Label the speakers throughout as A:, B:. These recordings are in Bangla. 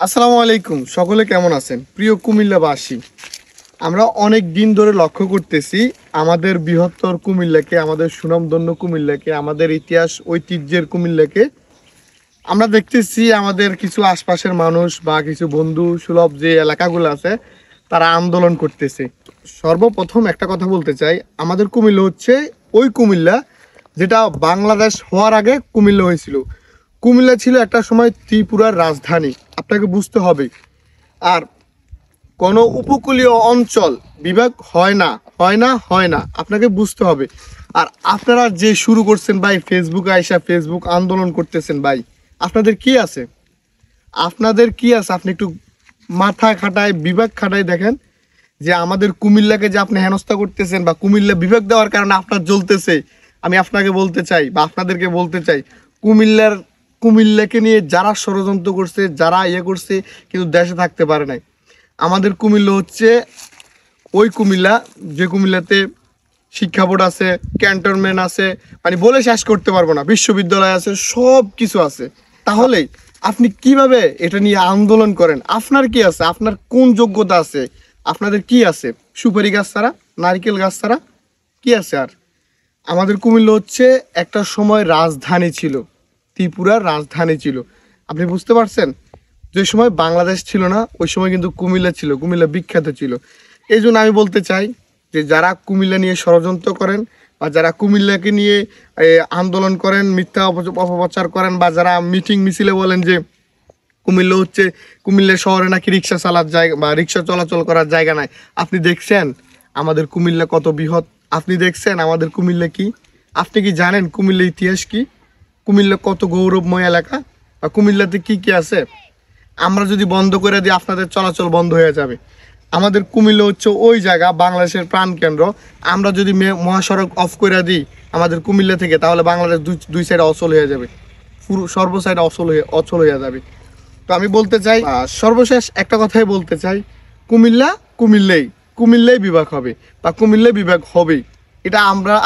A: আসসালামু আলাইকুম, সকলে কেমন আছেন? প্রিয় কুমিল্লাবাসী, আমরা অনেক দিন ধরে লক্ষ্য করতেছি আমাদের বৃহত্তর কুমিল্লাকে, আমাদের সুনামধন্য কুমিল্লাকে, আমাদের ইতিহাস ঐতিহ্যের কুমিল্লাকে আমরা দেখতেছি আমাদের কিছু আশপাশের মানুষ বা কিছু বন্ধু সুলভ যে এলাকাগুলো আছে তারা আন্দোলন করতেছে। সর্বপ্রথম একটা কথা বলতে চাই, আমাদের কুমিল্লা হচ্ছে ওই কুমিল্লা যেটা বাংলাদেশ হওয়ার আগে কুমিল্লা হয়েছিল। কুমিল্লা ছিল একটা সময় ত্রিপুরার রাজধানী, আপনাকে বুঝতে হবে। আর কোনো উপকূলীয় অঞ্চল বিভাগ হয় না, হয় না, হয় না, আপনাকে বুঝতে হবে। আর আপনারা যে শুরু করছেন ভাই, ফেসবুকে আইসা ফেসবুক আন্দোলন করতেছেন ভাই, আপনাদের কি আছে? আপনাদের কি আছে? আপনি একটু মাথা খাটায় বিভাগ খাটায় দেখেন যে আমাদের কুমিল্লাকে যে আপনি হেনস্থা করতেছেন বা কুমিল্লা বিভাগ দেওয়ার কারণে আপনার জ্বলতেছে। আমি আপনাকে বলতে চাই বা আপনাদেরকে বলতে চাই, কুমিল্লাকে নিয়ে যারা ষড়যন্ত্র করছে, যারা ইয়ে করছে, কিন্তু দেশে থাকতে পারে নাই। আমাদের কুমিল্লা হচ্ছে ওই কুমিল্লা যে কুমিল্লাতে শিক্ষা বোর্ড আছে, ক্যান্টনমেন্ট আছে, মানে বলে শেষ করতে পারবো না, বিশ্ববিদ্যালয় আছে, সব কিছু আছে। তাহলে আপনি কিভাবে এটা নিয়ে আন্দোলন করেন? আপনার কি আছে? আপনার কোন যোগ্যতা আছে? আপনাদের কি আছে? সুপারি গাছ ছাড়া, নারকেল গাছ ছাড়া কি আছে? আর আমাদের কুমিল্লা হচ্ছে একটা সময় রাজধানী ছিল, ত্রিপুরার রাজধানী ছিল। আপনি বুঝতে পারছেন? যে সময় বাংলাদেশ ছিল না ওই সময় কিন্তু কুমিল্লা ছিল, কুমিল্লা বিখ্যাত ছিল। এই জন্য আমি বলতে চাই যে যারা কুমিল্লা নিয়ে ষড়যন্ত্র করেন বা যারা কুমিল্লাকে নিয়ে আন্দোলন করেন, মিথ্যা অপপ্রচার করেন, বা যারা মিটিং মিছিলে বলেন যে কুমিল্লা হচ্ছে, কুমিল্লা শহরে নাকি রিক্সা চালার জায়গা বা রিক্সা চলাচল করার জায়গা নাই। আপনি দেখছেন আমাদের কুমিল্লা কত বৃহৎ? আপনি দেখছেন আমাদের কুমিল্লা কি? আপনি কি জানেন কুমিল্লার ইতিহাস কি? কুমিল্লা কত গৌরবময় এলাকা? আর কুমিল্লাতে কি কি আছে? আমরা যদি বন্ধ করে দিই আপনাদের চলাচল বন্ধ হয়ে যাবে। আমাদের কুমিল্লা হচ্ছে ওই জায়গা, বাংলাদেশের প্রাণকেন্দ্র। আমরা যদি মহাসড়ক অফ করে দিই আমাদের কুমিল্লা থেকে, তাহলে বাংলাদেশ দুই সাইডে অচল হয়ে যাবে, পুরো সর্ব সাইডে অচল হয়ে যাবে। তো আমি বলতে চাই, সর্বশেষ একটা কথাই বলতে চাই, কুমিল্লা কুমিল্লাই বিভাগ হবে বা কুমিল্লা বিভাগ হবেই। এটা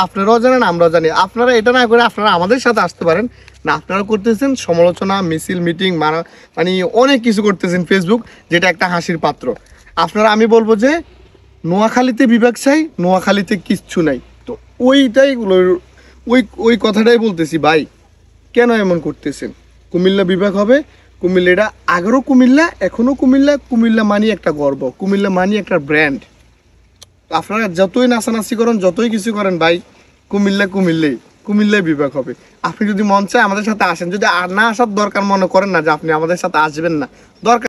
A: আপনারাও জানেন, আমরাও জানি। আপনারা এটা না করে আপনারা আমাদের সাথে আসতে পারেন না। আপনারা করতেছেন সমালোচনা, মিছিল, মিটিং, মানে অনেক কিছু করতেছেন ফেসবুক, যেটা একটা হাসির পাত্র। আমি বলবো যে নোয়াখালীতে বিভাগ চাই, নোয়াখালীতে কিচ্ছু নাই। তো ওইটাই ওই কথাটাই বলতেছি ভাই, কেন এমন করতেছেন? কুমিল্লা বিভাগ হবে, কুমিল্লা এটা আগেরও কুমিল্লা, এখনও কুমিল্লা। কুমিল্লা মানি একটা গর্ব, কুমিল্লা মানি একটা ব্র্যান্ড। আপনারা যতই নাচানাচি করেন, যতই কিছু করেন ভাই, কুমিল্লাই বিভাগ হবে। আপনি যদি মন চায় আমাদের সাথে আসেন, যদি না আসার দরকার মনে করেন না যে আপনি আমাদের সাথে আসবেন না, দরকার